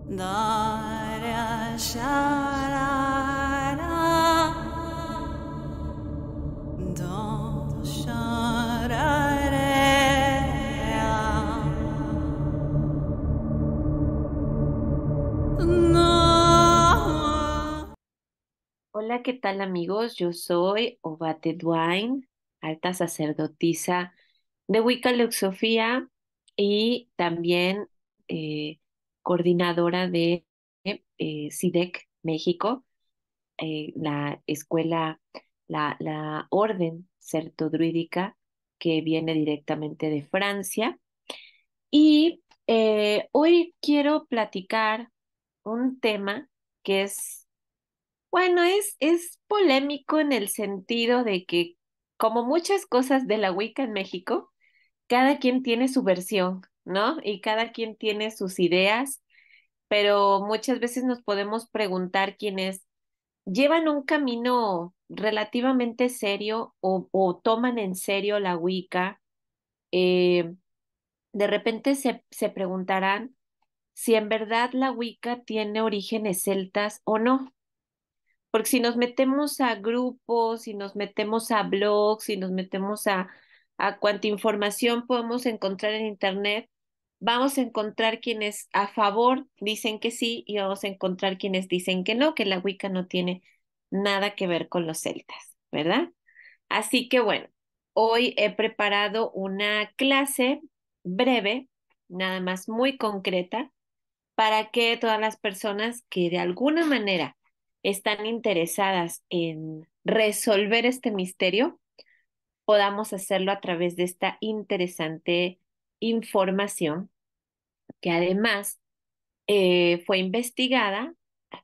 Dara sharara, do shararea, no. Hola, ¿qué tal amigos? Yo soy Obate Duain, alta sacerdotisa de Wicca Sofía y también eh, coordinadora de SIDEC México, la escuela, la orden certodruídica que viene directamente de Francia. Y hoy quiero platicar un tema que es polémico en el sentido de que, como muchas cosas de la Wicca en México, cada quien tiene su versión, ¿no? Y cada quien tiene sus ideas, pero muchas veces nos podemos preguntar quiénes llevan un camino relativamente serio o toman en serio la Wicca. eh, de repente se preguntarán si en verdad la Wicca tiene orígenes celtas o no. Porque si nos metemos a grupos, si nos metemos a blogs, si nos metemos a cuanta información podemos encontrar en Internet, vamos a encontrar quienes a favor dicen que sí y vamos a encontrar quienes dicen que no, que la Wicca no tiene nada que ver con los celtas, ¿verdad? Así que bueno, hoy he preparado una clase breve, nada más muy concreta para que todas las personas que de alguna manera están interesadas en resolver este misterio, podamos hacerlo a través de esta interesante información que además fue investigada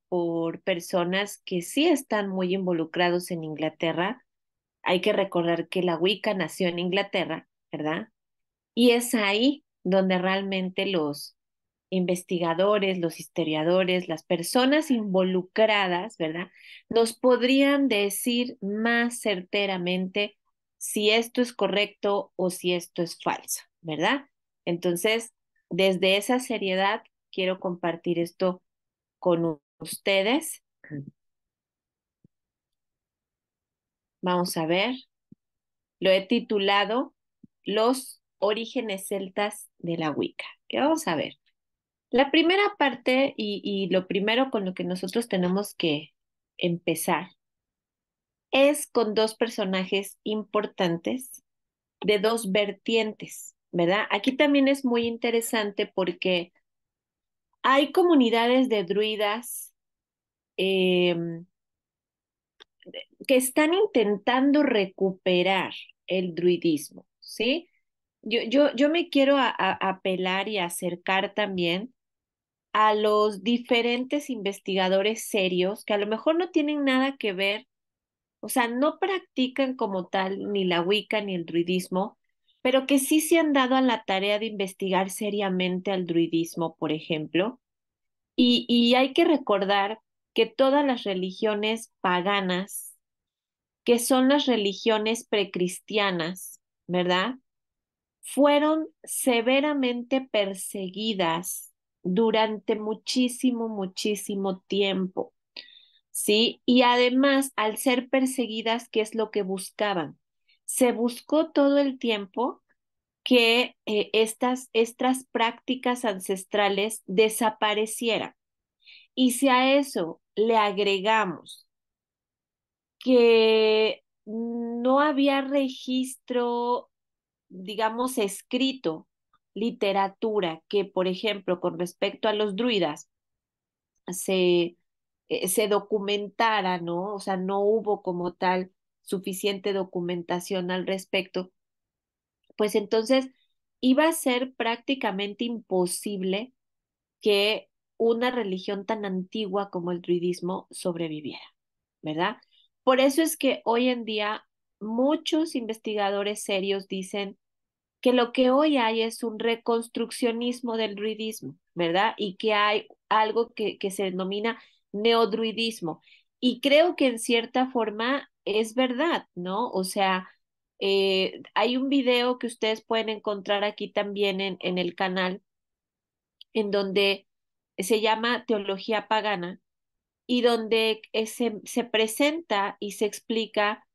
por personas que sí están muy involucrados en Inglaterra. Hay que recordar que la Wicca nació en Inglaterra, ¿verdad? Y es ahí donde realmente los investigadores, los historiadores, las personas involucradas, ¿verdad? Nos podrían decir más certeramente si esto es correcto o si esto es falso, ¿verdad? Entonces, desde esa seriedad, quiero compartir esto con ustedes. Vamos a ver, lo he titulado Los orígenes celtas de la Wicca. ¿Qué vamos a ver? La primera parte y lo primero con lo que nosotros tenemos que empezar es con dos personajes importantes de dos vertientes, ¿verdad? Aquí también es muy interesante porque hay comunidades de druidas eh, que están intentando recuperar el druidismo, ¿sí? Yo me quiero apelar y acercar también a los diferentes investigadores serios que a lo mejor no tienen nada que ver, o sea, no practican como tal ni la Wicca ni el druidismo, pero que sí se han dado a la tarea de investigar seriamente al druidismo, por ejemplo. Y hay que recordar que todas las religiones paganas, que son las religiones precristianas, ¿verdad? Fueron severamente perseguidas durante muchísimo tiempo, ¿sí? Y además, al ser perseguidas, ¿qué es lo que buscaban? Se buscó todo el tiempo que estas prácticas ancestrales desaparecieran. Y si a eso le agregamos que no había registro, digamos, escrito, literatura, que, por ejemplo, con respecto a los druidas, se, se documentara, ¿no? O sea, no hubo como tal suficiente documentación al respecto, pues entonces iba a ser prácticamente imposible que una religión tan antigua como el druidismo sobreviviera, ¿verdad? Por eso es que hoy en día muchos investigadores serios dicen que lo que hoy hay es un reconstruccionismo del druidismo, ¿verdad? Y que hay algo que se denomina neodruidismo. Y creo que en cierta forma es verdad, ¿no? O sea, hay un video que ustedes pueden encontrar aquí también en el canal, en donde se llama Teología Pagana y donde se presenta y se explica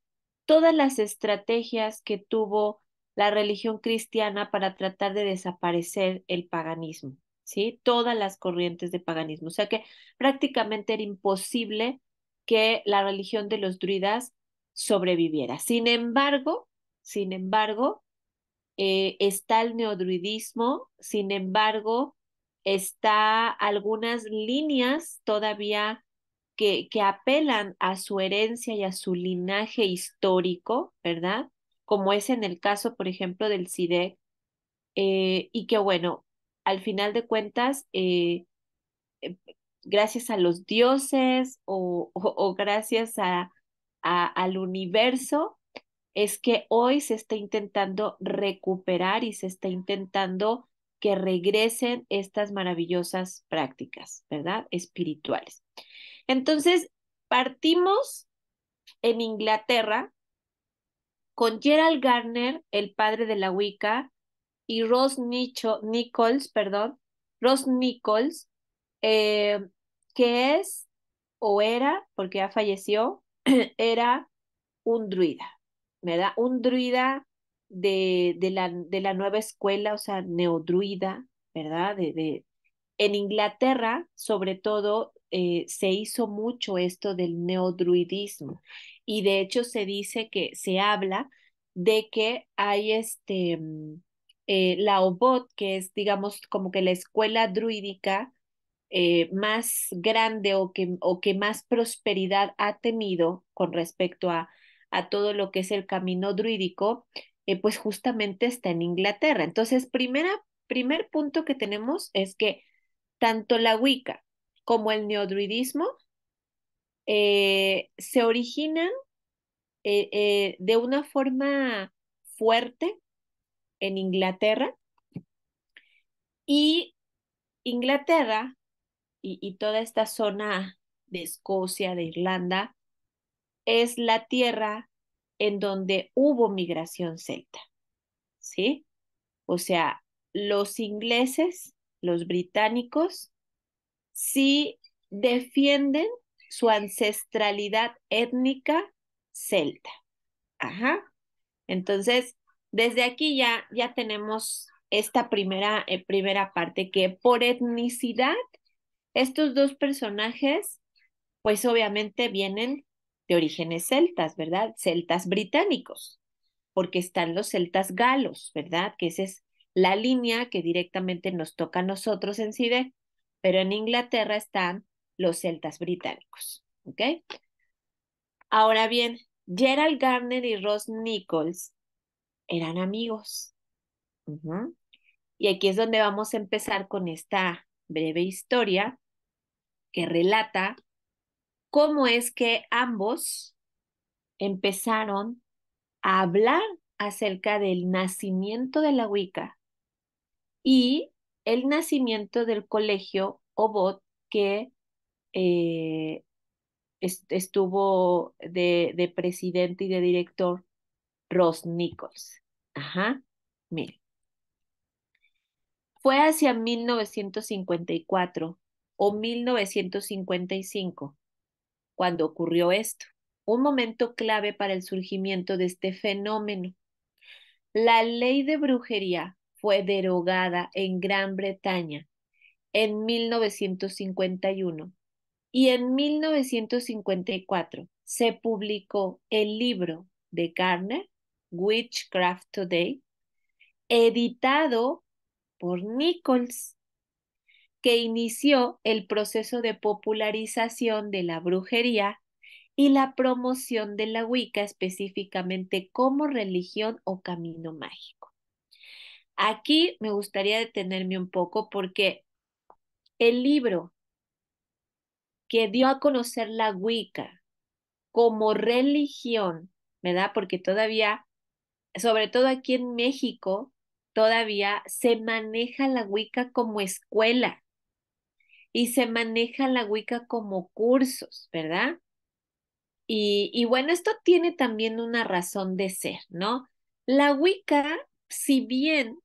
todas las estrategias que tuvo la religión cristiana para tratar de desaparecer el paganismo, ¿sí? Todas las corrientes de paganismo. O sea que prácticamente era imposible que la religión de los druidas sobreviviera. Sin embargo, está el neodruidismo, sin embargo, está algunas líneas todavía que apelan a su herencia y a su linaje histórico, ¿verdad? Como es en el caso, por ejemplo, del CIDE, y que bueno, al final de cuentas, eh, gracias a los dioses o gracias al universo, es que hoy se está intentando recuperar y se está intentando que regresen estas maravillosas prácticas, ¿verdad? Espirituales. Entonces, partimos en Inglaterra con Gerald Gardner, el padre de la Wicca, y Nichols, perdón, Ross Nichols, eh, que es o era, porque ya falleció, era un druida, ¿verdad? Un druida de la nueva escuela, o sea, neodruida, ¿verdad? En Inglaterra, sobre todo, se hizo mucho esto del neodruidismo y de hecho se dice que se habla de que hay la OBOT, que es, digamos, como que la escuela druídica más grande o que más prosperidad ha tenido con respecto a todo lo que es el camino druídico, pues justamente está en Inglaterra. Entonces, primer punto que tenemos es que tanto la Wicca como el neodruidismo se originan de una forma fuerte en Inglaterra y Inglaterra y toda esta zona de Escocia, de Irlanda, es la tierra en donde hubo migración celta, ¿sí? O sea, los ingleses, los británicos, sí defienden su ancestralidad étnica celta. Ajá. Entonces, desde aquí ya tenemos esta primera parte que por etnicidad, estos dos personajes, pues obviamente vienen de orígenes celtas, ¿verdad? Celtas británicos, porque están los celtas galos, ¿verdad? Que esa es la línea que directamente nos toca a nosotros en CIDE, pero en Inglaterra están los celtas británicos, ¿ok? Ahora bien, Gerald Gardner y Ross Nichols eran amigos. Ujú. Y aquí es donde vamos a empezar con esta breve historia que relata cómo es que ambos empezaron a hablar acerca del nacimiento de la Wicca y el nacimiento del colegio Obot que eh, estuvo de presidente y de director Ross Nichols. Ajá, mire, fue hacia 1954 o 1955 cuando ocurrió esto, un momento clave para el surgimiento de este fenómeno. La ley de brujería fue derogada en Gran Bretaña en 1951 y en 1954 se publicó el libro de Garner, Witchcraft Today, editado por Nichols, que inició el proceso de popularización de la brujería y la promoción de la Wicca específicamente como religión o camino mágico. Aquí me gustaría detenerme un poco porque el libro que dio a conocer la Wicca como religión, ¿verdad? Porque todavía, sobre todo aquí en México, todavía se maneja la Wicca como escuela y se maneja la Wicca como cursos, ¿verdad? Y bueno, esto tiene también una razón de ser, ¿no? La Wicca, si bien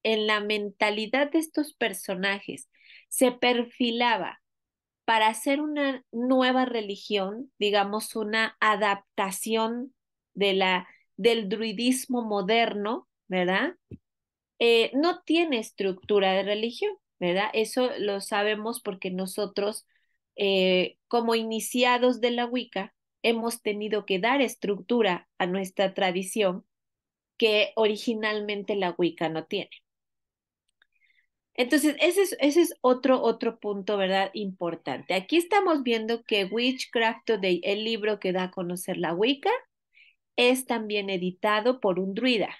en la mentalidad de estos personajes se perfilaba para hacer una nueva religión, digamos, una adaptación del druidismo moderno, ¿verdad? No tiene estructura de religión, ¿verdad? Eso lo sabemos porque nosotros, como iniciados de la Wicca, hemos tenido que dar estructura a nuestra tradición que originalmente la Wicca no tiene. Entonces, ese es otro punto, ¿verdad? Importante. Aquí estamos viendo que Witchcraft Today, el libro que da a conocer la Wicca, es también editado por un druida,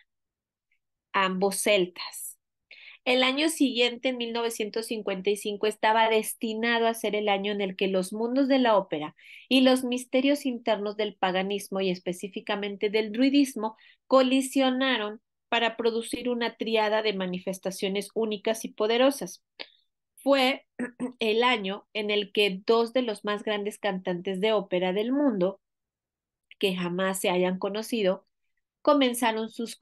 ambos celtas. El año siguiente, en 1955, estaba destinado a ser el año en el que los mundos de la ópera y los misterios internos del paganismo y específicamente del druidismo colisionaron para producir una triada de manifestaciones únicas y poderosas. Fue el año en el que dos de los más grandes cantantes de ópera del mundo, que jamás se hayan conocido, comenzaron sus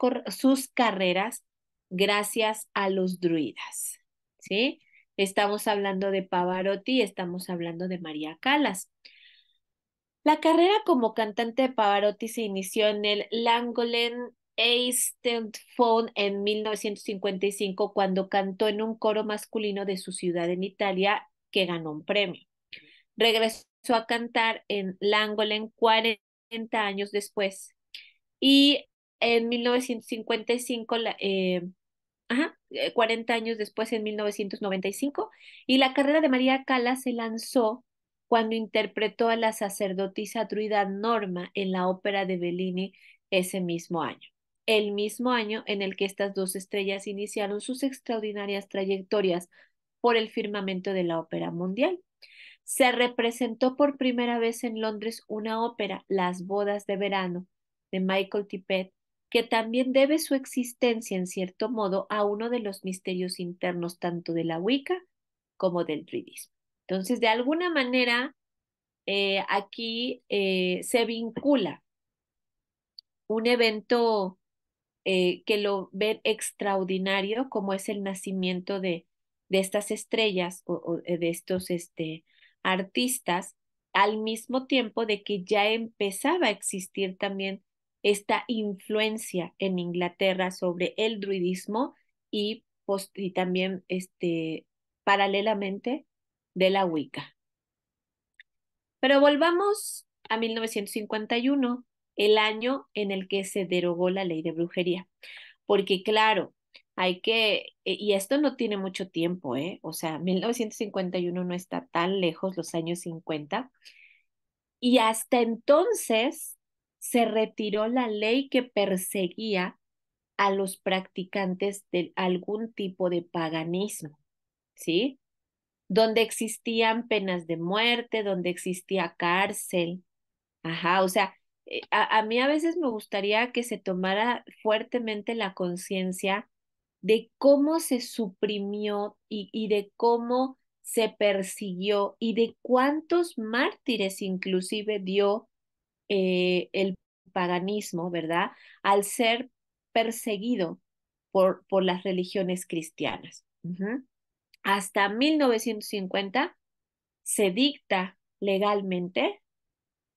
carreras gracias a los druidas, ¿sí? Estamos hablando de Pavarotti, estamos hablando de María Callas. La carrera como cantante de Pavarotti se inició en el Llangollen Eisteddfod en 1955 cuando cantó en un coro masculino de su ciudad en Italia que ganó un premio. Regresó a cantar en Llangollen 40 años después y en 1955, 40 años después, en 1995, y la carrera de María Callas se lanzó cuando interpretó a la sacerdotisa druida Norma en la ópera de Bellini ese mismo año. El mismo año en el que estas dos estrellas iniciaron sus extraordinarias trayectorias por el firmamento de la ópera mundial. Se representó por primera vez en Londres una ópera, Las bodas de verano, de Michael Tippett, que también debe su existencia en cierto modo a uno de los misterios internos tanto de la Wicca como del druidismo. Entonces, de alguna manera, aquí se vincula un evento que lo ven extraordinario, como es el nacimiento de estas estrellas o de estos artistas, al mismo tiempo de que ya empezaba a existir también esta influencia en Inglaterra sobre el druidismo y también paralelamente de la Wicca. Pero volvamos a 1951, el año en el que se derogó la ley de brujería. Porque claro, y esto no tiene mucho tiempo, ¿eh? O sea, 1951 no está tan lejos, los años 50, y hasta entonces se retiró la ley que perseguía a los practicantes de algún tipo de paganismo, ¿sí? Donde existían penas de muerte, donde existía cárcel. Ajá, o sea, a mí a veces me gustaría que se tomara fuertemente la conciencia de cómo se suprimió y de cómo se persiguió y de cuántos mártires inclusive dio el paganismo, ¿verdad? Al ser perseguido por las religiones cristianas. Ujú. Hasta 1950 se dicta legalmente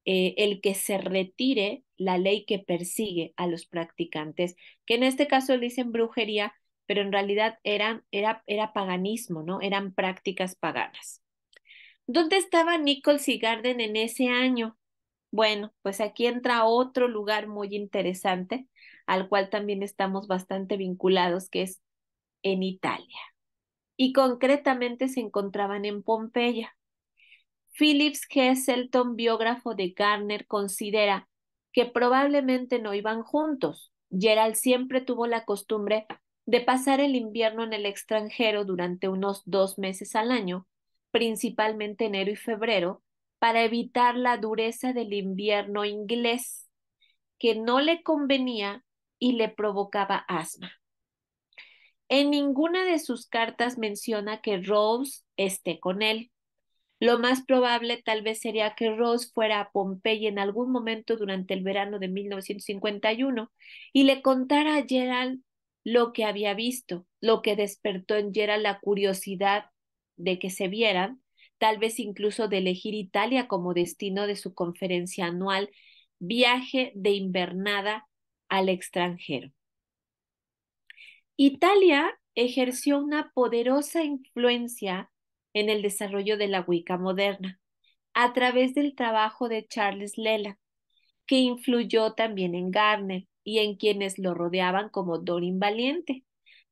el que se retire la ley que persigue a los practicantes, que en este caso le dicen brujería, pero en realidad era paganismo, ¿no? Eran prácticas paganas. ¿Dónde estaba Nichols y Garden en ese año? Bueno, pues aquí entra otro lugar muy interesante, al cual también estamos bastante vinculados, que es en Italia. Y concretamente se encontraban en Pompeya. Phillips Heselton, biógrafo de Garner, considera que probablemente no iban juntos. Gerald siempre tuvo la costumbre de pasar el invierno en el extranjero durante unos 2 meses al año, principalmente enero y febrero, para evitar la dureza del invierno inglés, que no le convenía y le provocaba asma. En ninguna de sus cartas menciona que Rose esté con él. Lo más probable tal vez sería que Rose fuera a Pompeya en algún momento durante el verano de 1951 y le contara a Gerald lo que había visto, lo que despertó en Yera la curiosidad de que se vieran, tal vez incluso de elegir Italia como destino de su conferencia anual, viaje de invernada al extranjero. Italia ejerció una poderosa influencia en el desarrollo de la Wicca moderna a través del trabajo de Charles Leland, que influyó también en Gardner y en quienes lo rodeaban como Doreen Valiente.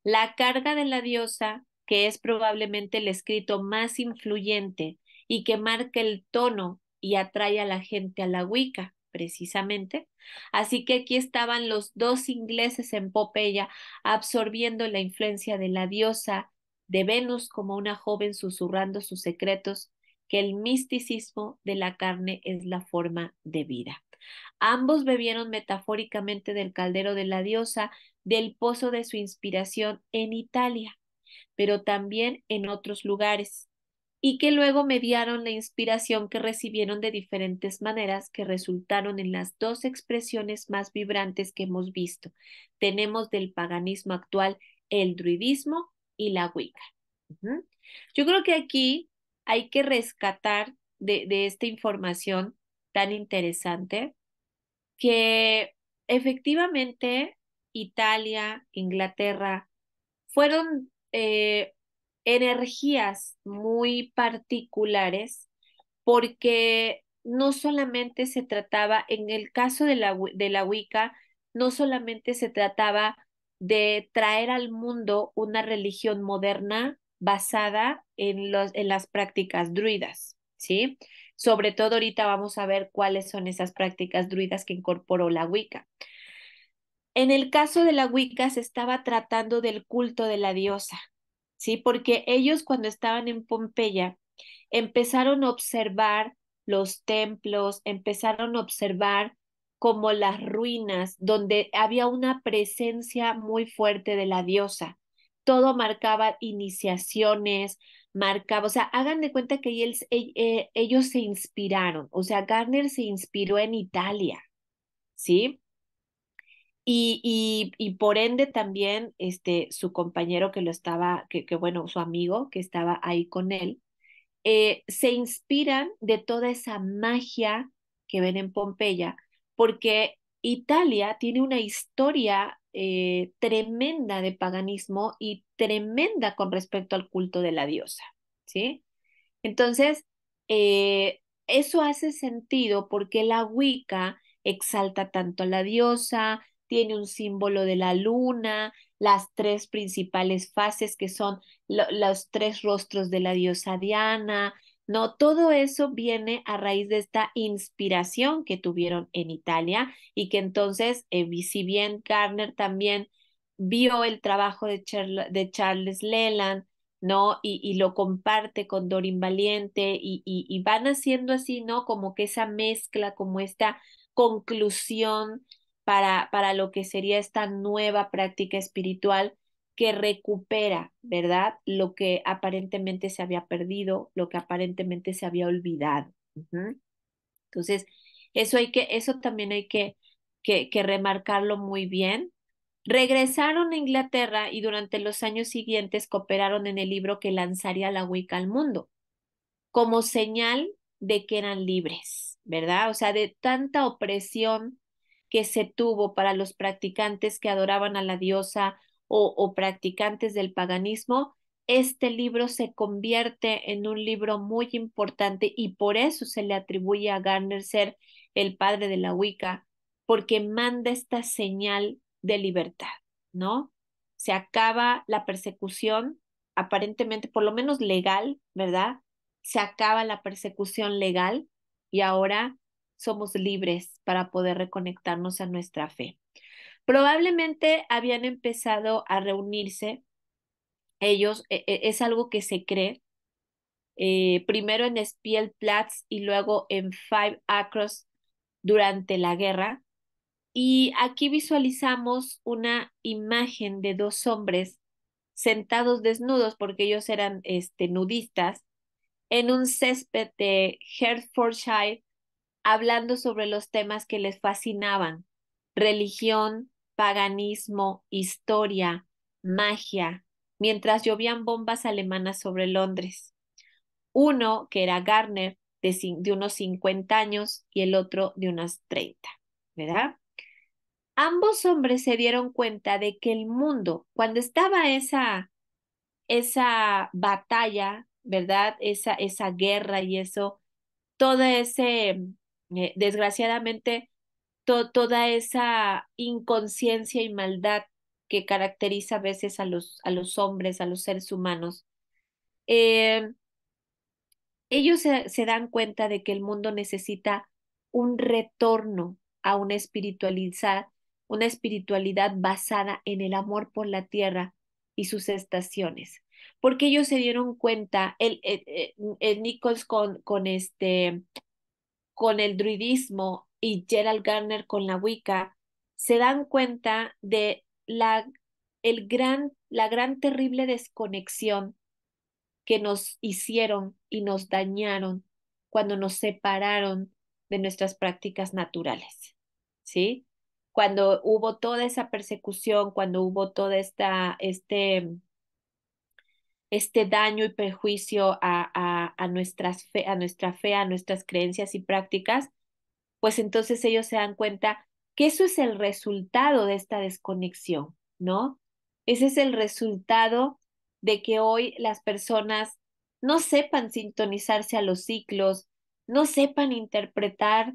La carga de la diosa, que es probablemente el escrito más influyente y que marca el tono y atrae a la gente a la Wicca, precisamente. Así que aquí estaban los dos ingleses en Pompeya absorbiendo la influencia de la diosa de Venus como una joven susurrando sus secretos, que el misticismo de la carne es la forma de vida. Ambos bebieron metafóricamente del caldero de la diosa, del pozo de su inspiración en Italia, pero también en otros lugares, y que luego mediaron la inspiración que recibieron de diferentes maneras que resultaron en las dos expresiones más vibrantes que hemos visto. Tenemos del paganismo actual el druidismo y la Wicca. Ujú. Yo creo que aquí hay que rescatar de esta información tan interesante que efectivamente Italia, Inglaterra, fueron energías muy particulares porque no solamente se trataba, en el caso de la Wicca, no solamente se trataba de traer al mundo una religión moderna basada en las prácticas druidas, ¿sí? Sobre todo ahorita vamos a ver cuáles son esas prácticas druidas que incorporó la Wicca. En el caso de la Wicca se estaba tratando del culto de la diosa, ¿sí? Porque ellos cuando estaban en Pompeya empezaron a observar los templos, empezaron a observar como las ruinas donde había una presencia muy fuerte de la diosa. Todo marcaba iniciaciones, marcaba, o sea, hagan de cuenta que ellos se inspiraron, o sea, Gardner se inspiró en Italia, ¿sí? Y por ende también su compañero que lo estaba, bueno, su amigo que estaba ahí con él, se inspiran de toda esa magia que ven en Pompeya, porque Italia tiene una historia tremenda de paganismo y tremenda con respecto al culto de la diosa, ¿sí? Entonces, eso hace sentido porque la Wicca exalta tanto a la diosa, tiene un símbolo de la luna, las tres principales fases que son los tres rostros de la diosa Diana, ¿no? Todo eso viene a raíz de esta inspiración que tuvieron en Italia y que entonces, si bien Gardner también vio el trabajo de Charles Leland, ¿no? Y lo comparte con Doreen Valiente y van haciendo así, ¿no? Como que esa mezcla, como esta conclusión para lo que sería esta nueva práctica espiritual que recupera, ¿verdad? Lo que aparentemente se había perdido, lo que aparentemente se había olvidado. Ujú. Entonces, eso también hay que remarcarlo muy bien. Regresaron a Inglaterra y durante los años siguientes cooperaron en el libro que lanzaría la Wicca al mundo, como señal de que eran libres, ¿verdad? O sea, de tanta opresión que se tuvo para los practicantes que adoraban a la diosa o practicantes del paganismo, este libro se convierte en un libro muy importante y por eso se le atribuye a Gardner ser el padre de la Wicca, porque manda esta señal de libertad, ¿no? Se acaba la persecución, aparentemente, por lo menos legal, ¿verdad? Se acaba la persecución legal y ahora somos libres para poder reconectarnos a nuestra fe. Probablemente habían empezado a reunirse ellos, es algo que se cree, primero en Spielplatz y luego en Five Acres durante la guerra. Y aquí visualizamos una imagen de dos hombres sentados desnudos, porque ellos eran nudistas, en un césped de Hertfordshire, hablando sobre los temas que les fascinaban: religión, paganismo, historia, magia, mientras llovían bombas alemanas sobre Londres. Uno, que era Garner, de unos 50 años, y el otro de unos 30, ¿verdad? Ambos hombres se dieron cuenta de que el mundo, cuando estaba esa batalla, ¿verdad? Esa guerra y eso, todo ese, desgraciadamente, toda esa inconsciencia y maldad que caracteriza a veces a los hombres, a los seres humanos, eh, ellos se dan cuenta de que el mundo necesita un retorno a una espiritualidad basada en el amor por la tierra y sus estaciones. Porque ellos se dieron cuenta, el Nichols con el druidismo y Gerald Gardner con la Wicca, se dan cuenta de la gran terrible desconexión que nos hicieron y nos dañaron cuando nos separaron de nuestras prácticas naturales, ¿sí? Cuando hubo toda esa persecución, cuando hubo toda este daño y perjuicio a nuestra fe, a nuestras creencias y prácticas, pues entonces ellos se dan cuenta que eso es el resultado de esta desconexión, ¿no? Ese es el resultado de que hoy las personas no sepan sintonizarse a los ciclos, no sepan interpretar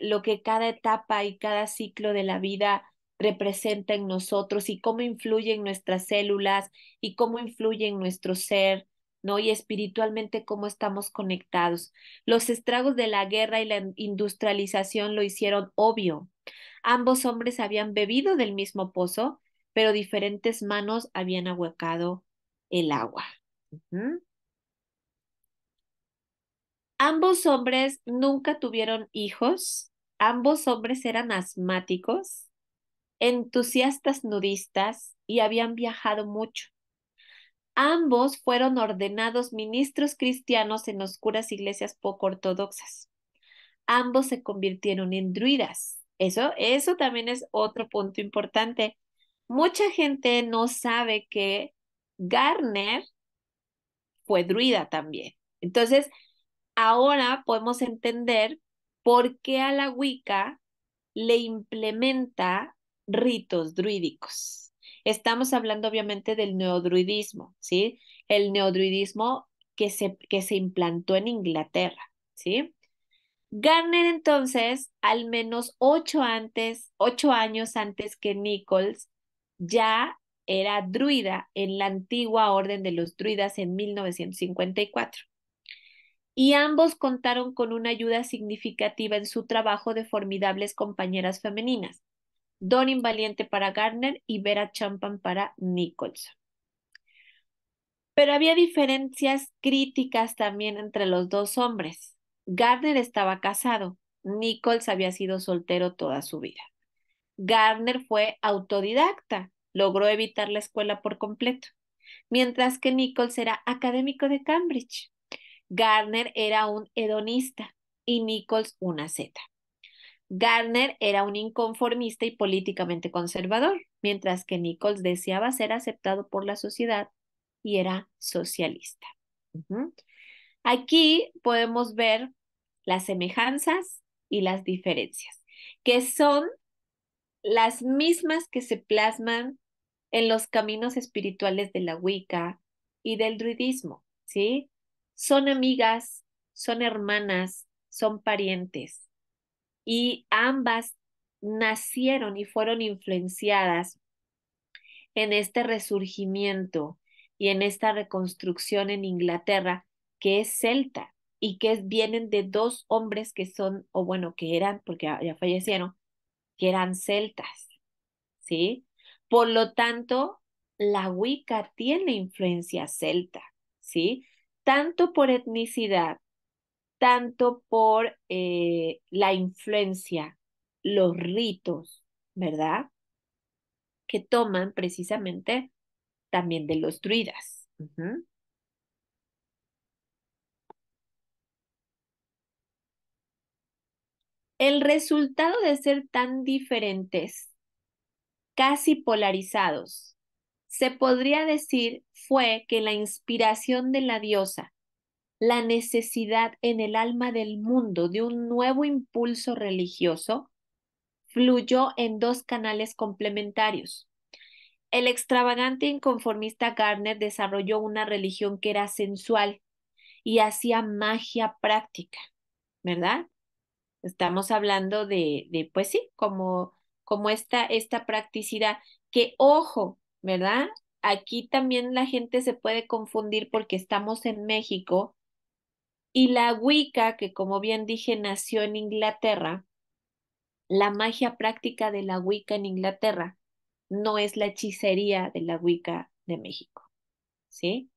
lo que cada etapa y cada ciclo de la vida representa en nosotros y cómo influye en nuestras células y cómo influye en nuestro ser, ¿no? Y espiritualmente cómo estamos conectados. Los estragos de la guerra y la industrialización lo hicieron obvio. Ambos hombres habían bebido del mismo pozo, pero diferentes manos habían ahuecado el agua. Ujú. Ambos hombres nunca tuvieron hijos. Ambos hombres eran asmáticos, entusiastas nudistas y habían viajado mucho. Ambos fueron ordenados ministros cristianos en oscuras iglesias poco ortodoxas. Ambos se convirtieron en druidas. Eso también es otro punto importante. Mucha gente no sabe que Garner fue druida también. Entonces, ahora podemos entender por qué a la Wicca le implementa ritos druídicos. Estamos hablando obviamente del neodruidismo, ¿sí? El neodruidismo que se implantó en Inglaterra, ¿sí? Garner entonces, al menos 8 años antes que Nichols, ya era druida en la antigua Orden de los Druidas en 1954. Y ambos contaron con una ayuda significativa en su trabajo de formidables compañeras femeninas, Doreen Valiente para Garner y Vera Champan para Nichols. Pero había diferencias críticas también entre los dos hombres. Gardner estaba casado, Nichols había sido soltero toda su vida. Gardner fue autodidacta, logró evitar la escuela por completo, mientras que Nichols era académico de Cambridge. Gardner era un hedonista y Nichols una zeta. Gardner era un inconformista y políticamente conservador, mientras que Nichols deseaba ser aceptado por la sociedad y era socialista. Ujú. Aquí podemos ver las semejanzas y las diferencias, que son las mismas que se plasman en los caminos espirituales de la Wicca y del druidismo, ¿sí? Son amigas, son hermanas, son parientes y ambas nacieron y fueron influenciadas en este resurgimiento y en esta reconstrucción en Inglaterra que es celta y que vienen de dos hombres que son, o bueno, que eran, porque ya fallecieron, que eran celtas, ¿sí? Por lo tanto, la Wicca tiene influencia celta, ¿sí? Tanto por etnicidad, tanto por la influencia, los ritos, ¿verdad? Que toman precisamente también de los druidas. Ujú. El resultado de ser tan diferentes casi polarizados. Se podría decir fue que la inspiración de la diosa, la necesidad en el alma del mundo de un nuevo impulso religioso, fluyó en dos canales complementarios. El extravagante e inconformista Gardner desarrolló una religión que era sensual y hacía magia práctica, ¿verdad? Estamos hablando pues sí, como esta practicidad, que ojo, ¿verdad? Aquí también la gente se puede confundir porque estamos en México y la Wicca, que como bien dije, nació en Inglaterra, la magia práctica de la Wicca en Inglaterra no es la hechicería de la Wicca de México, ¿sí?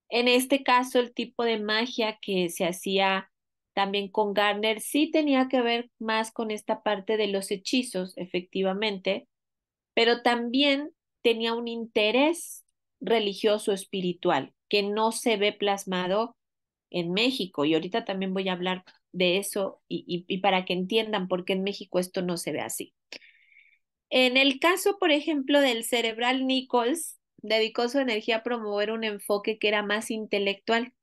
En este caso, el tipo de magia que se hacía también con Gardner sí tenía que ver más con esta parte de los hechizos, efectivamente, pero también tenía un interés religioso espiritual que no se ve plasmado en México. Y ahorita también voy a hablar de eso y para que entiendan por qué en México esto no se ve así. En el caso, por ejemplo, del cerebral Nichols, dedicó su energía a promover un enfoque que era más intelectual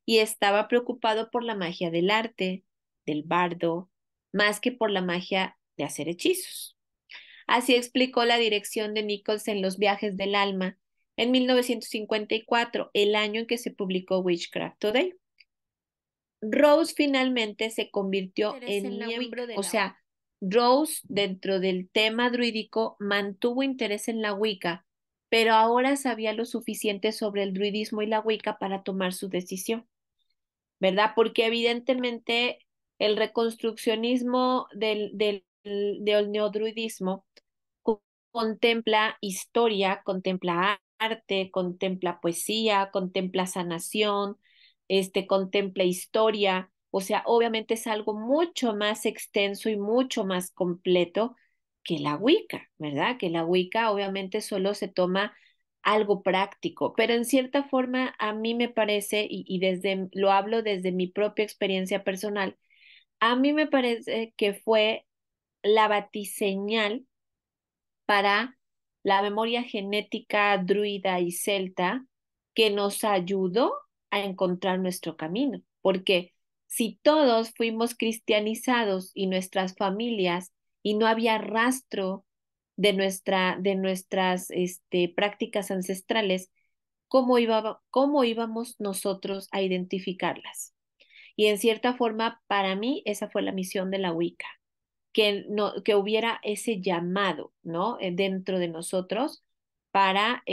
y estaba preocupado por la magia del arte, del bardo, más que por la magia de hacer hechizos. Así explicó la dirección de Nichols en Los viajes del alma en 1954, el año en que se publicó Witchcraft Today. Rose finalmente se convirtió en miembro de o sea, Rose dentro del tema druídico mantuvo interés en la Wicca, pero ahora sabía lo suficiente sobre el druidismo y la Wicca para tomar su decisión, ¿verdad? Porque evidentemente el reconstruccionismo del neodruidismo contempla historia, contempla arte, contempla poesía, contempla sanación, contempla historia, o sea, obviamente es algo mucho más extenso y mucho más completo que la Wicca, ¿verdad? Que la Wicca obviamente solo se toma algo práctico, pero en cierta forma a mí me parece, lo hablo desde mi propia experiencia personal, a mí me parece que fue la batiseñal para la memoria genética druida y celta que nos ayudó a encontrar nuestro camino. Porque si todos fuimos cristianizados y nuestras familias y no había rastro de nuestras prácticas ancestrales, ¿cómo íbamos nosotros a identificarlas? Y en cierta forma, para mí, esa fue la misión de la Wicca que, no, que hubiera ese llamado, ¿no? Dentro de nosotros para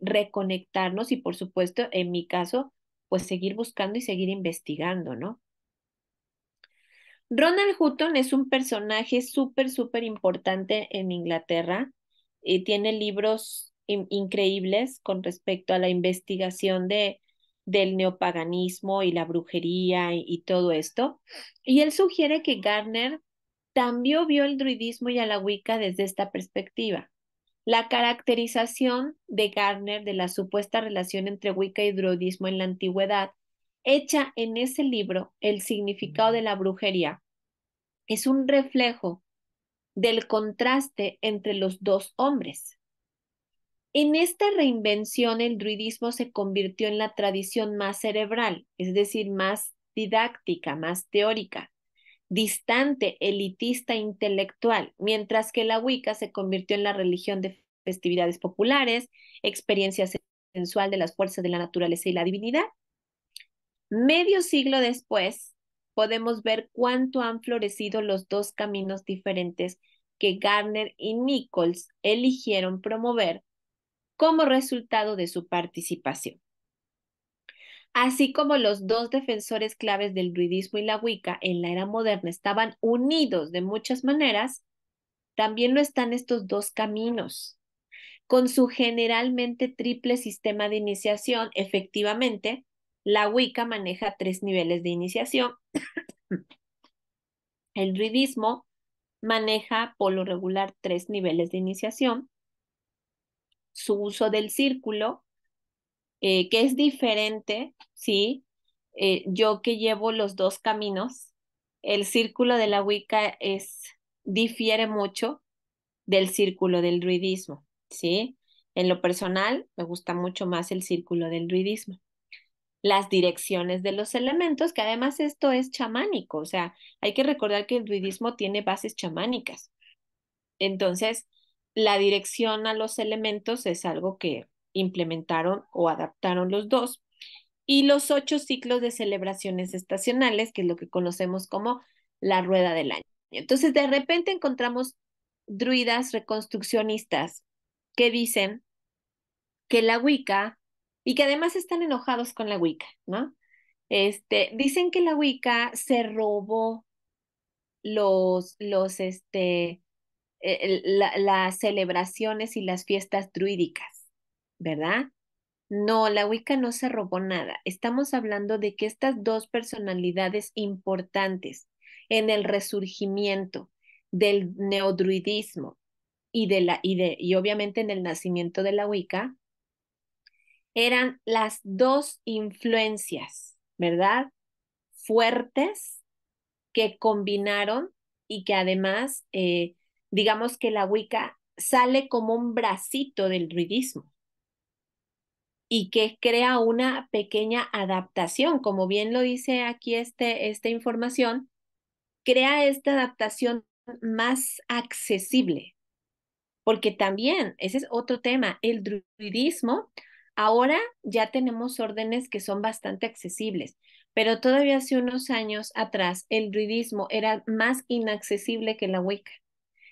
reconectarnos y, por supuesto, en mi caso, pues seguir buscando y seguir investigando, ¿no? Ronald Hutton es un personaje súper importante en Inglaterra y tiene libros increíbles con respecto a la investigación del neopaganismo y la brujería y todo esto. Y él sugiere que Gardner también vio el druidismo y a la Wicca desde esta perspectiva. La caracterización de Gardner de la supuesta relación entre Wicca y druidismo en la antigüedad, hecha en ese libro, El significado de la brujería, es un reflejo del contraste entre los dos hombres. En esta reinvención, el druidismo se convirtió en la tradición más cerebral, es decir, más didáctica, más teórica, distante, elitista, intelectual, mientras que la Wicca se convirtió en la religión de festividades populares, experiencia sensual de las fuerzas de la naturaleza y la divinidad. Medio siglo después, podemos ver cuánto han florecido los dos caminos diferentes que Gardner y Nichols eligieron promover como resultado de su participación. Así como los dos defensores claves del druidismo y la Wicca en la era moderna estaban unidos de muchas maneras, también lo están estos dos caminos. Con su generalmente triple sistema de iniciación, efectivamente, la Wicca maneja 3 niveles de iniciación. El druidismo maneja por lo regular 3 niveles de iniciación. Su uso del círculo, que es diferente, ¿sí? Yo que llevo los dos caminos, el círculo de la Wicca difiere mucho del círculo del druidismo, ¿sí? En lo personal, me gusta mucho más el círculo del druidismo. Las direcciones de los elementos, que además esto es chamánico, o sea, hay que recordar que el druidismo tiene bases chamánicas. Entonces, la dirección a los elementos es algo que implementaron o adaptaron los dos. Y los 8 ciclos de celebraciones estacionales, que es lo que conocemos como la rueda del año. Entonces, de repente encontramos druidas reconstruccionistas que dicen que la Wicca, y que además están enojados con la Wicca, ¿no? Dicen que la Wicca se robó las celebraciones y las fiestas druídicas, ¿verdad? No, la Wicca no se robó nada. Estamos hablando de que estas dos personalidades importantes en el resurgimiento del neodruidismo y obviamente en el nacimiento de la Wicca eran las dos influencias, ¿verdad? Fuertes que combinaron y que además, digamos que la Wicca sale como un bracito del druidismo y que crea una pequeña adaptación, como bien lo dice aquí esta información, crea esta adaptación más accesible, porque también, ese es otro tema, el druidismo, ahora ya tenemos órdenes que son bastante accesibles, pero todavía hace unos años atrás el druidismo era más inaccesible que la Wicca.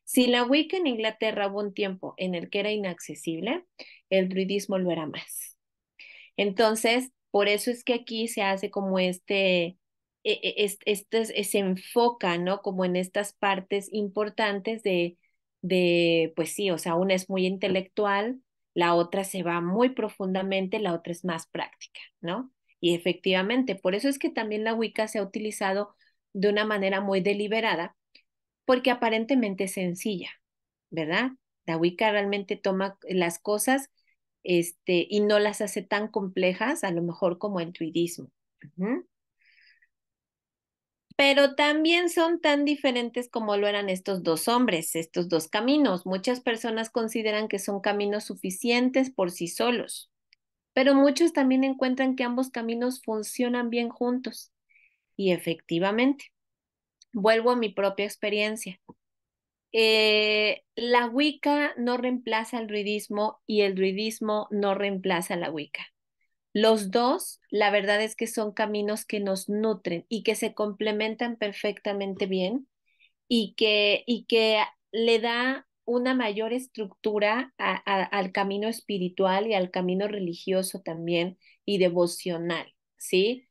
Si la Wicca en Inglaterra hubo un tiempo en el que era inaccesible, el druidismo lo era más. Entonces, por eso es que aquí se hace como se enfoca, ¿no? Como en estas partes importantes pues sí, o sea, una es muy intelectual, la otra se va muy profundamente, la otra es más práctica, ¿no? Y efectivamente, por eso es que también la Wicca se ha utilizado de una manera muy deliberada, porque aparentemente es sencilla, ¿verdad? La Wicca realmente toma las cosas, y no las hace tan complejas, a lo mejor como el druidismo. Ujú. Pero también son tan diferentes como lo eran estos dos hombres, estos dos caminos. Muchas personas consideran que son caminos suficientes por sí solos, pero muchos también encuentran que ambos caminos funcionan bien juntos. Y efectivamente, vuelvo a mi propia experiencia. La Wicca no reemplaza el druidismo y el druidismo no reemplaza la Wicca. Los dos, la verdad es que son caminos que nos nutren y que se complementan perfectamente bien y que le da una mayor estructura al camino espiritual y al camino religioso también y devocional, ¿sí?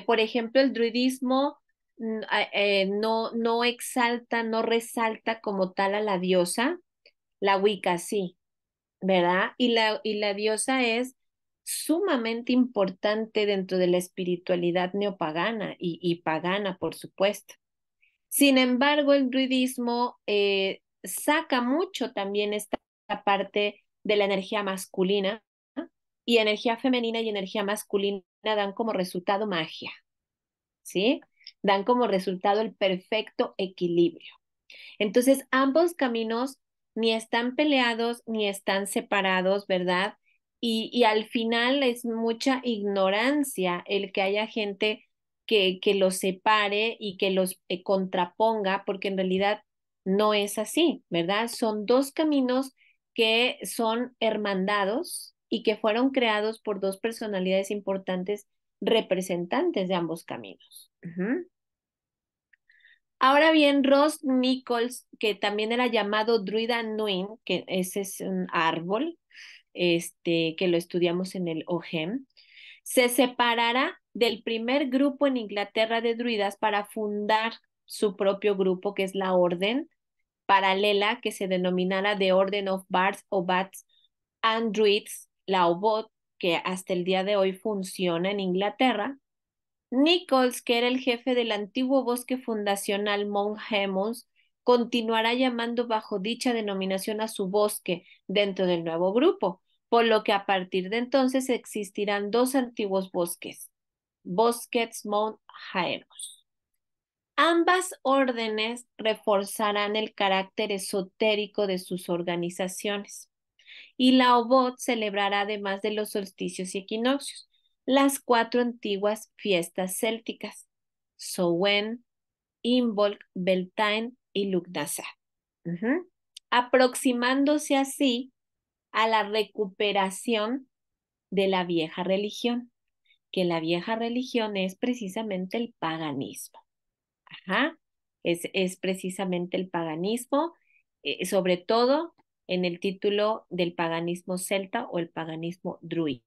Por ejemplo, el druidismo no exalta, no resalta como tal a la diosa, la Wicca sí, ¿verdad? Y la diosa es sumamente importante dentro de la espiritualidad neopagana y pagana, por supuesto. Sin embargo, el druidismo saca mucho también esta parte de la energía masculina, ¿no? Y energía femenina y energía masculina dan como resultado magia, ¿sí? Dan como resultado el perfecto equilibrio. Entonces, ambos caminos ni están peleados ni están separados, ¿verdad? Y al final es mucha ignorancia el que haya gente que los separe y que los contraponga, porque en realidad no es así, ¿verdad? Son dos caminos que son hermandados y que fueron creados por dos personalidades importantes representantes de ambos caminos. Ujú. Ahora bien, Ross Nichols, que también era llamado Druida Nuin, que ese es un árbol, que lo estudiamos en el OGEM, se separará del primer grupo en Inglaterra de druidas para fundar su propio grupo, que es la orden paralela que se denominara The Order of Bards o Bats and Druids, la OBOT, que hasta el día de hoy funciona en Inglaterra. Nichols, que era el jefe del antiguo bosque fundacional Mount Hemmons, continuará llamando bajo dicha denominación a su bosque dentro del nuevo grupo, por lo que a partir de entonces existirán dos antiguos bosques, Bosques Mount Hemmons. Ambas órdenes reforzarán el carácter esotérico de sus organizaciones y la OBOT celebrará además de los solsticios y equinoccios las cuatro antiguas fiestas célticas: Samhain, Imbolc, Beltane y Lughnasadh, aproximándose así a la recuperación de la vieja religión, que la vieja religión es precisamente el paganismo. Ajá, es precisamente el paganismo, sobre todo en el título del paganismo celta o el paganismo druida.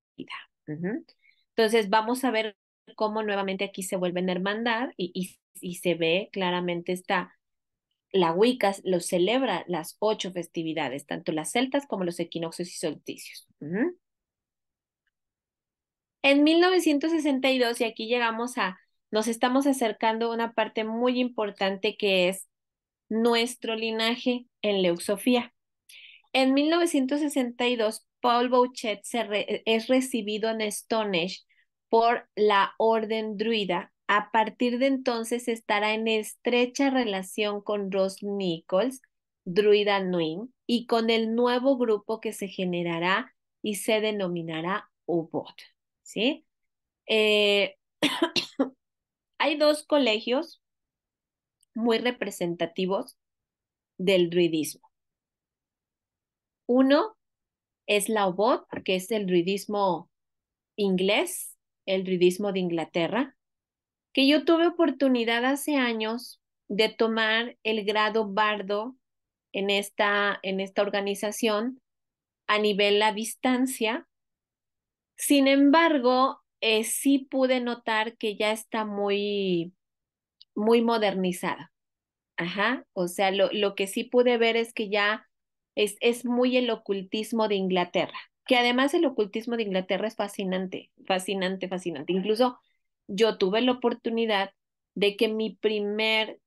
Ujú. Entonces vamos a ver cómo nuevamente aquí se vuelven a hermandad y se ve claramente la Wicca lo celebra las 8 festividades, tanto las celtas como los equinoccios y solsticios. Ujú. En 1962, y aquí nos estamos acercando a una parte muy importante que es nuestro linaje en Leucofía. En 1962, Paul Bouchet es recibido en Stonehenge por la Orden Druida. A partir de entonces estará en estrecha relación con Ross Nichols, Druida Nuin, y con el nuevo grupo que se generará y se denominará UBOT. ¿Sí? Eh, hay dos colegios muy representativos del druidismo. Uno es la UBOT, que es el druidismo inglés, el druidismo de Inglaterra, que yo tuve oportunidad hace años de tomar el grado bardo en esta organización a nivel a distancia. Sin embargo, sí pude notar que ya está muy modernizada. Ajá, o sea, lo que sí pude ver es que ya es muy el ocultismo de Inglaterra, que además el ocultismo de Inglaterra es fascinante, fascinante, fascinante. Incluso yo tuve la oportunidad de que mi primer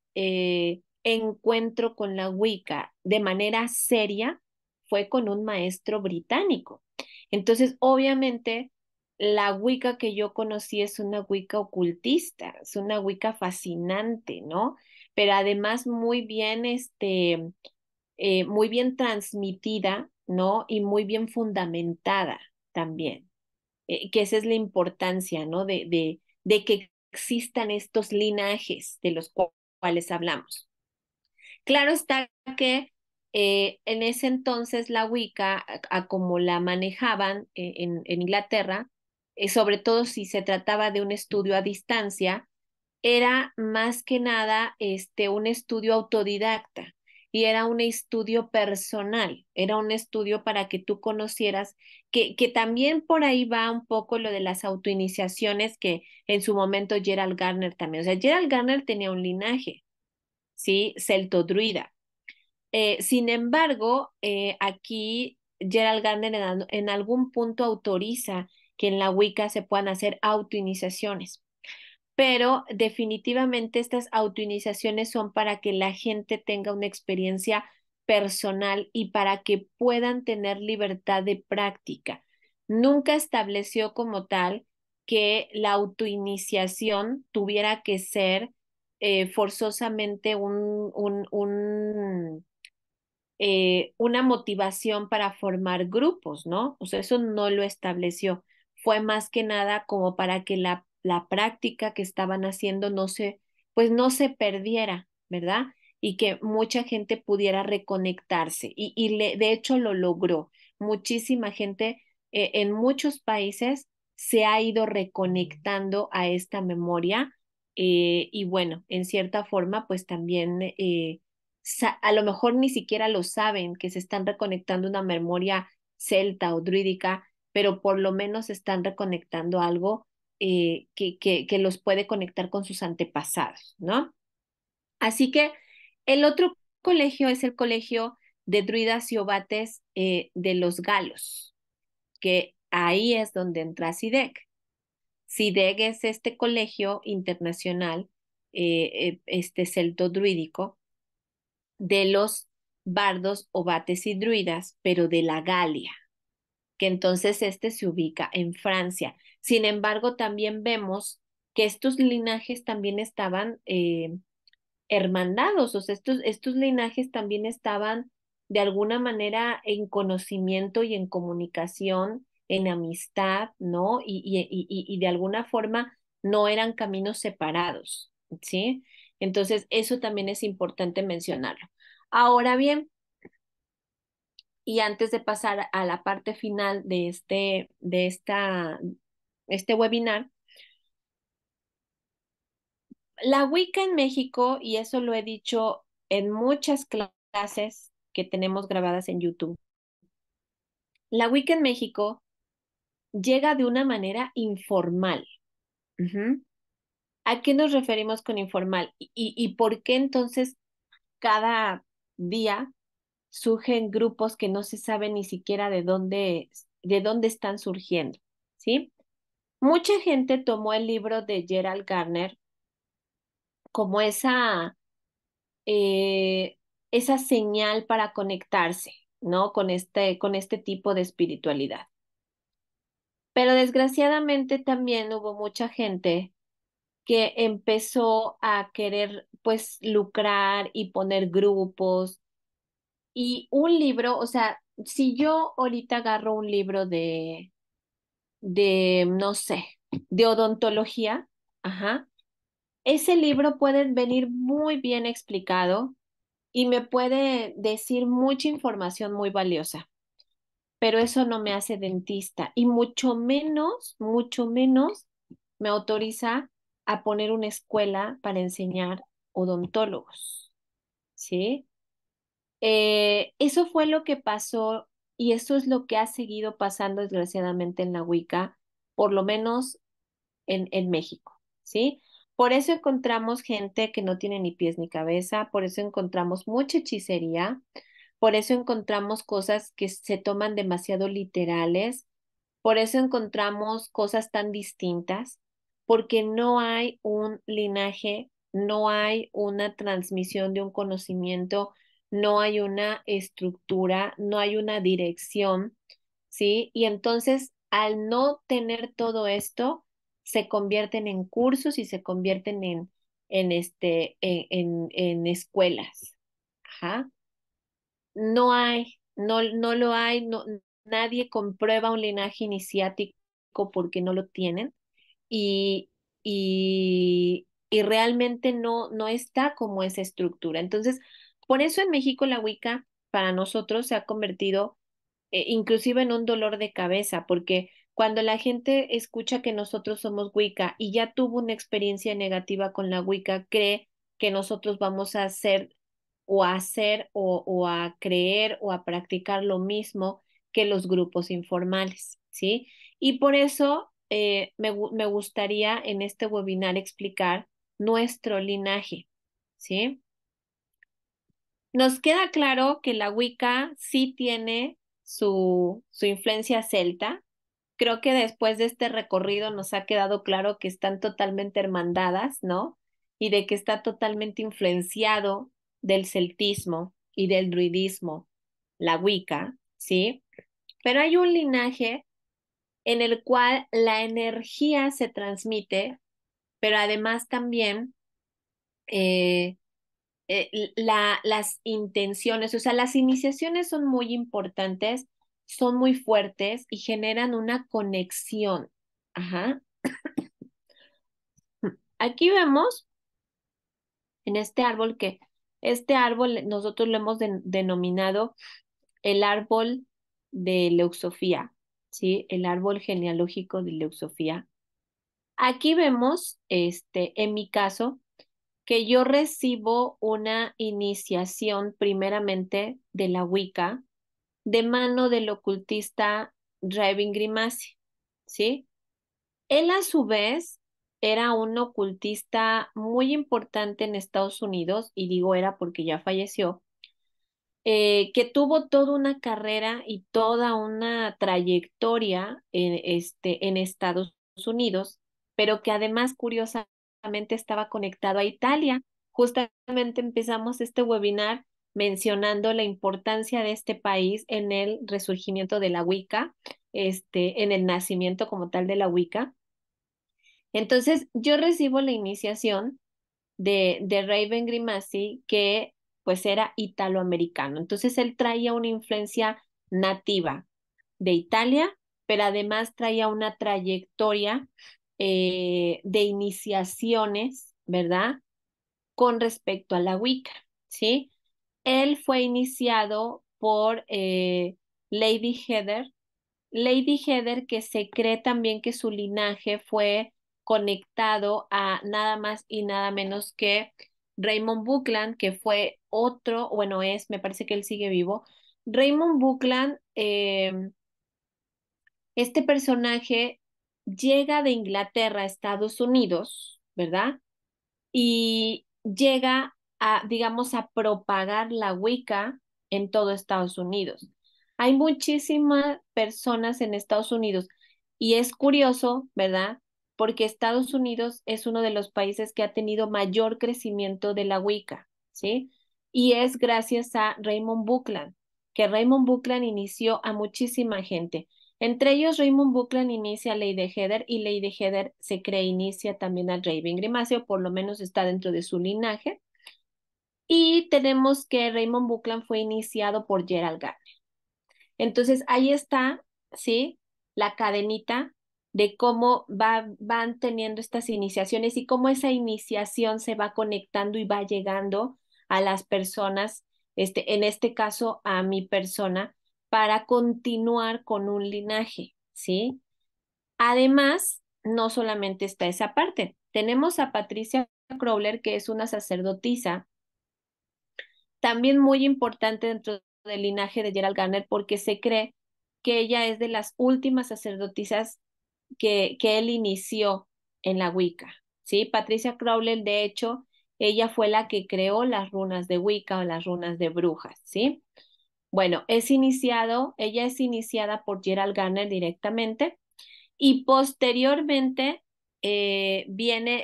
encuentro con la Wicca de manera seria fue con un maestro británico. Entonces, obviamente, la Wicca que yo conocí es una Wicca ocultista, es una Wicca fascinante, ¿no? Pero además muy bien transmitida, ¿no? Y muy bien fundamentada también, que esa es la importancia, ¿no? De que existan estos linajes de los cuales hablamos. Claro está que en ese entonces la Wicca, a como la manejaban en Inglaterra, sobre todo si se trataba de un estudio a distancia, era más que nada un estudio autodidacta y era un estudio personal, era un estudio para que tú conocieras, que también por ahí va un poco lo de las autoiniciaciones que en su momento Gerald Gardner también, o sea, Gerald Gardner tenía un linaje, ¿sí? Celtodruida. Sin embargo, aquí Gerald Gardner en algún punto autoriza que en la Wicca se puedan hacer autoiniciaciones, pero definitivamente estas autoiniciaciones son para que la gente tenga una experiencia personal y para que puedan tener libertad de práctica. Nunca estableció como tal que la autoiniciación tuviera que ser forzosamente una motivación para formar grupos, ¿no? O sea, eso no lo estableció. Fue más que nada como para que la práctica que estaban haciendo pues no se perdiera, ¿verdad? Y que mucha gente pudiera reconectarse. De hecho lo logró. Muchísima gente en muchos países se ha ido reconectando a esta memoria. Y bueno, en cierta forma, pues también a lo mejor ni siquiera lo saben que se están reconectando una memoria celta o druídica, pero por lo menos están reconectando algo que los puede conectar con sus antepasados, ¿no? Así que el otro colegio es el colegio de druidas y obates de los galos, que ahí es donde entra SIDEC. SIDEC es este colegio internacional, celto druídico de los bardos, obates y druidas, pero de la Galia, que entonces este se ubica en Francia. Sin embargo, también vemos que estos linajes también estaban hermandados, o sea, estos linajes también estaban de alguna manera en conocimiento y en comunicación, en amistad, ¿no? Y de alguna forma no eran caminos separados, ¿sí? Entonces, eso también es importante mencionarlo. Ahora bien, y antes de pasar a la parte final este webinar, la Wicca en México, y eso lo he dicho en muchas clases que tenemos grabadas en YouTube, la Wicca en México llega de una manera informal. Ujú. ¿A qué nos referimos con informal? Y por qué entonces cada día surgen grupos que no se sabe ni siquiera de dónde están surgiendo? ¿Sí? Mucha gente tomó el libro de Gerald Garner como eh, esa señal para conectarse, ¿no? Con este tipo de espiritualidad. Pero desgraciadamente también hubo mucha gente que empezó a querer, pues, lucrar y poner grupos. Y un libro, o sea, si yo ahorita agarro un libro no sé, de odontología, ajá, ese libro puede venir muy bien explicado y me puede decir mucha información muy valiosa, pero eso no me hace dentista y mucho menos me autoriza a poner una escuela para enseñar odontólogos, ¿sí? Eso fue lo que pasó y eso es lo que ha seguido pasando desgraciadamente en la Wicca, por lo menos en México, ¿sí? Por eso encontramos gente que no tiene ni pies ni cabeza, por eso encontramos mucha hechicería, por eso encontramos cosas que se toman demasiado literales, por eso encontramos cosas tan distintas, porque no hay un linaje, no hay una transmisión de un conocimiento, no hay una estructura, no hay una dirección, ¿sí? Y entonces, al no tener todo esto, se convierten en cursos y se convierten en escuelas. Ajá. No lo hay, no, nadie comprueba un linaje iniciático porque no lo tienen y, y realmente no está como esa estructura. Entonces, por eso en México la Wicca para nosotros se ha convertido inclusive en un dolor de cabeza, porque cuando la gente escucha que nosotros somos Wicca y ya tuvo una experiencia negativa con la Wicca, cree que nosotros vamos a hacer o a creer o a practicar lo mismo que los grupos informales, ¿sí? Y por eso me gustaría en este webinar explicar nuestro linaje, ¿sí? Nos queda claro que la Wicca sí tiene su influencia celta. Creo que después de este recorrido nos ha quedado claro que están totalmente hermandadas, ¿no? Y de que está totalmente influenciado del celtismo y del druidismo, la Wicca, ¿sí? Pero hay un linaje en el cual la energía se transmite, pero además también eh, las intenciones, o sea, las iniciaciones son muy importantes, son muy fuertes y generan una conexión. Ajá. Aquí vemos en este árbol que este árbol nosotros lo hemos denominado el árbol de Leuxofía, ¿sí? El árbol genealógico de Leuxofía. Aquí vemos, en mi caso, que yo recibo una iniciación primeramente de la Wicca de mano del ocultista Raven Grimassi, ¿sí? Él a su vez era un ocultista muy importante en Estados Unidos, y digo era porque ya falleció, que tuvo toda una carrera y toda una trayectoria en Estados Unidos, pero que además curiosamente estaba conectado a Italia. Justamente empezamos este webinar mencionando la importancia de este país en el resurgimiento de la Wicca, en el nacimiento como tal de la Wicca. Entonces, yo recibo la iniciación de Raven Grimassi, que pues era italoamericano. Entonces él traía una influencia nativa de Italia, pero además traía una trayectoria de iniciaciones, ¿verdad? Con respecto a la Wicca, ¿sí? Él fue iniciado por Lady Heather. Lady Heather, que se cree también que su linaje fue conectado a nada más y nada menos que Raymond Buckland, que fue otro, bueno, me parece que él sigue vivo. Raymond Buckland, este personaje llega de Inglaterra a Estados Unidos, ¿verdad? Y llega a, digamos, a propagar la Wicca en todo Estados Unidos. Hay muchísimas personas en Estados Unidos y es curioso, ¿verdad? Porque Estados Unidos es uno de los países que ha tenido mayor crecimiento de la Wicca, ¿sí? Y es gracias a Raymond Buckland, que Raymond Buckland inició a muchísima gente. Entre ellos, Raymond Buckland inicia a Lady Heather y Lady Heather se cree inicia también a Raven Grimasio, por lo menos está dentro de su linaje. Y tenemos que Raymond Buckland fue iniciado por Gerald Gardner. Entonces ahí está, ¿sí? La cadenita de cómo van teniendo estas iniciaciones y cómo esa iniciación se va conectando y va llegando a las personas, en este caso a mi persona, para continuar con un linaje, ¿sí? Además, no solamente está esa parte, tenemos a Patricia Crowler, que es una sacerdotisa, también muy importante dentro del linaje de Gerald Garner, porque se cree que ella es de las últimas sacerdotisas que él inició en la Wicca, ¿sí? Patricia Crowler, de hecho, ella fue la que creó las runas de Wicca o las runas de brujas, ¿sí? Bueno, ella es iniciada por Gerald Garner directamente y posteriormente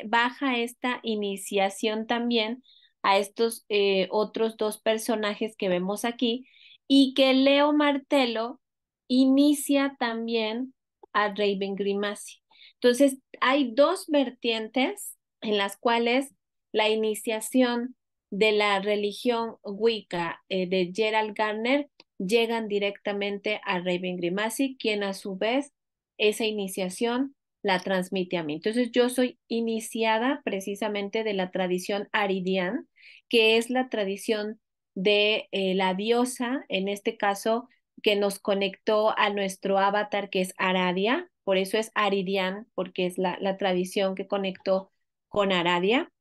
baja esta iniciación también a estos otros dos personajes que vemos aquí y que Leo Martello inicia también a Raven Grimassi. Entonces, hay dos vertientes en las cuales la iniciación de la religión Wicca de Gerald Gardner llegan directamente a Raven Grimassi, quien a su vez esa iniciación la transmite a mí. Entonces yo soy iniciada precisamente de la tradición aridian, que es la tradición de la diosa, en este caso, que nos conectó a nuestro avatar, que es Aradia, por eso es aridian, porque es la tradición que conectó con Aradia.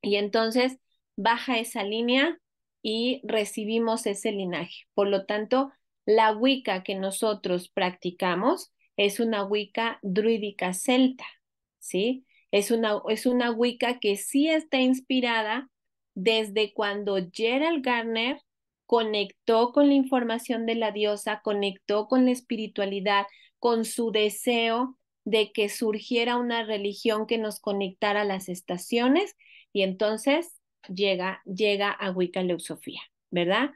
Y entonces baja esa línea y recibimos ese linaje. Por lo tanto, la Wicca que nosotros practicamos es una Wicca druídica celta, ¿sí? Es una Wicca que sí está inspirada desde cuando Gerald Gardner conectó con la información de la diosa, conectó con la espiritualidad, con su deseo de que surgiera una religión que nos conectara a las estaciones y entonces llega a Wicca Leusofía, ¿verdad?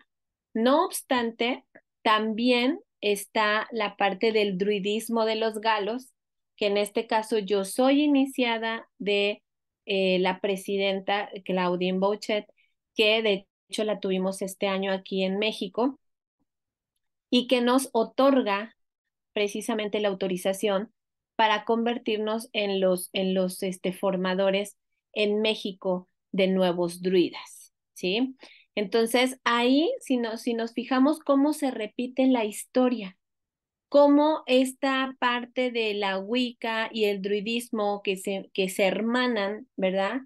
No obstante, también está la parte del druidismo de los galos, que en este caso yo soy iniciada de la presidenta Claudine Bouchet, que de hecho la tuvimos este año aquí en México, y que nos otorga precisamente la autorización para convertirnos en los formadores en México de nuevos druidas, ¿sí? Entonces, ahí, si nos fijamos cómo se repite la historia, cómo esta parte de la Wicca y el druidismo que se hermanan, ¿verdad?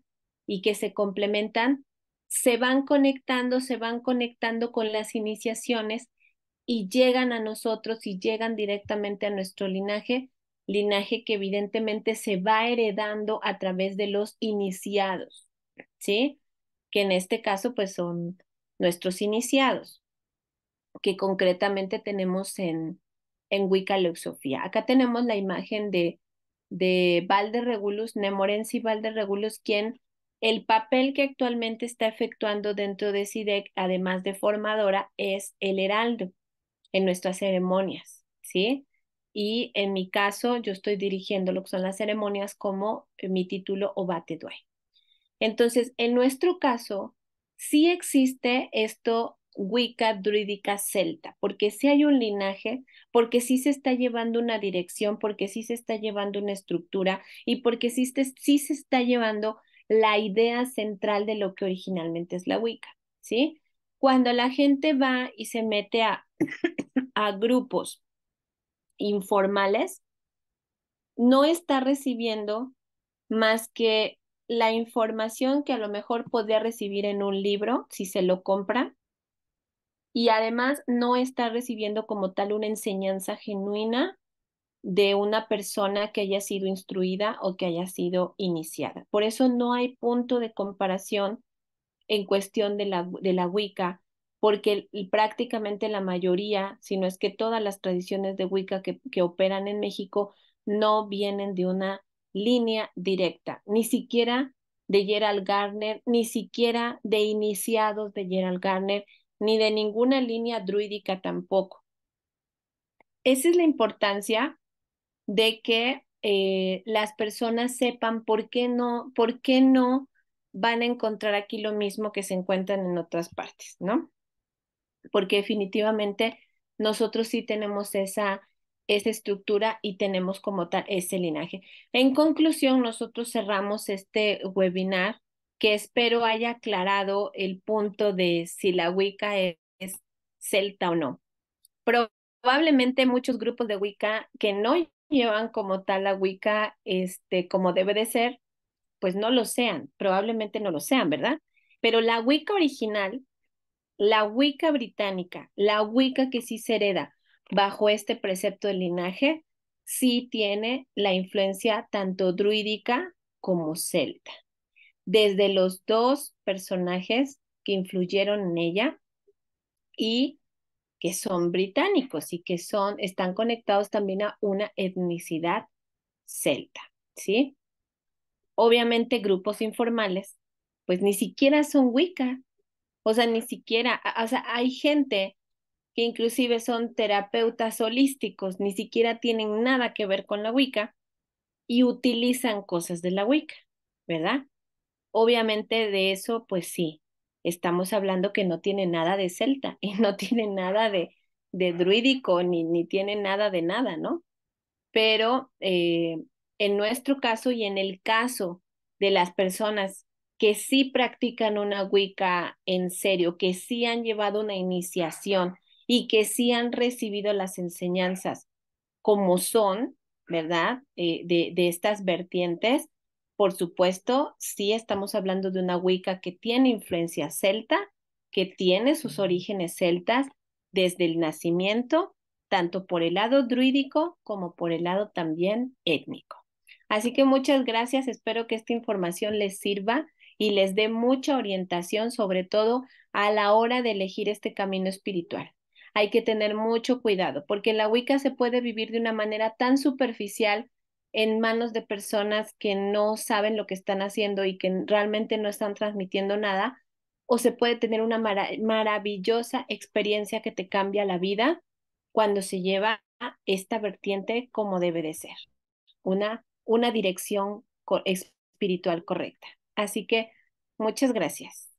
Y que se complementan, se van conectando con las iniciaciones y llegan a nosotros y llegan directamente a nuestro linaje que evidentemente se va heredando a través de los iniciados, ¿sí? Que en este caso pues son nuestros iniciados, que concretamente tenemos en Wicca Leuxofía. Acá tenemos la imagen de Valde Regulus, Nemorensi Valde Regulus, quien el papel que actualmente está efectuando dentro de SIDEC, además de formadora, es el heraldo en nuestras ceremonias, ¿sí? Y en mi caso, yo estoy dirigiendo lo que son las ceremonias como mi título Obate Dway. Entonces, en nuestro caso, sí existe esto Wicca druídica celta, porque sí hay un linaje, porque sí se está llevando una dirección, porque sí se está llevando una estructura y porque sí se está llevando la idea central de lo que originalmente es la Wicca, ¿sí? Cuando la gente va y se mete a grupos informales, no está recibiendo más que la información que a lo mejor podría recibir en un libro si se lo compra y además no está recibiendo como tal una enseñanza genuina de una persona que haya sido instruida o que haya sido iniciada. Por eso no hay punto de comparación en cuestión de la Wicca, porque prácticamente la mayoría, si no es que todas las tradiciones de Wicca que operan en México, no vienen de una línea directa, ni siquiera de Gerald Gardner, ni siquiera de iniciados de Gerald Gardner, ni de ninguna línea druídica tampoco. Esa es la importancia de que las personas sepan por qué no van a encontrar aquí lo mismo que se encuentran en otras partes, ¿no? Porque definitivamente nosotros sí tenemos esa estructura y tenemos como tal ese linaje. En conclusión, nosotros cerramos este webinar que espero haya aclarado el punto de si la Wicca es celta o no. Probablemente muchos grupos de Wicca que no llevan como tal la Wicca, como debe de ser, pues no lo sean, probablemente no lo sean, ¿verdad? Pero la Wicca original, la Wicca británica, la Wicca que sí se hereda bajo este precepto del linaje, sí tiene la influencia tanto druídica como celta. Desde los dos personajes que influyeron en ella y que son británicos y que están conectados también a una etnicidad celta, ¿sí? Obviamente grupos informales, pues ni siquiera son Wicca, o sea, ni siquiera, o sea, hay gente que inclusive son terapeutas holísticos, ni siquiera tienen nada que ver con la Wicca y utilizan cosas de la Wicca, ¿verdad? Obviamente de eso, pues sí, estamos hablando que no tiene nada de celta y no tiene nada de druídico ni tiene nada de nada, ¿no? Pero en nuestro caso y en el caso de las personas que sí practican una Wicca en serio, que sí han llevado una iniciación y que sí han recibido las enseñanzas como son, ¿verdad? De estas vertientes, por supuesto, sí estamos hablando de una Wicca que tiene influencia celta, que tiene sus orígenes celtas desde el nacimiento, tanto por el lado druídico como por el lado también étnico. Así que muchas gracias, espero que esta información les sirva y les dé mucha orientación, sobre todo a la hora de elegir este camino espiritual. Hay que tener mucho cuidado, porque la Wicca se puede vivir de una manera tan superficial en manos de personas que no saben lo que están haciendo y que realmente no están transmitiendo nada, o se puede tener una maravillosa experiencia que te cambia la vida cuando se lleva esta vertiente como debe de ser, una dirección espiritual correcta. Así que muchas gracias.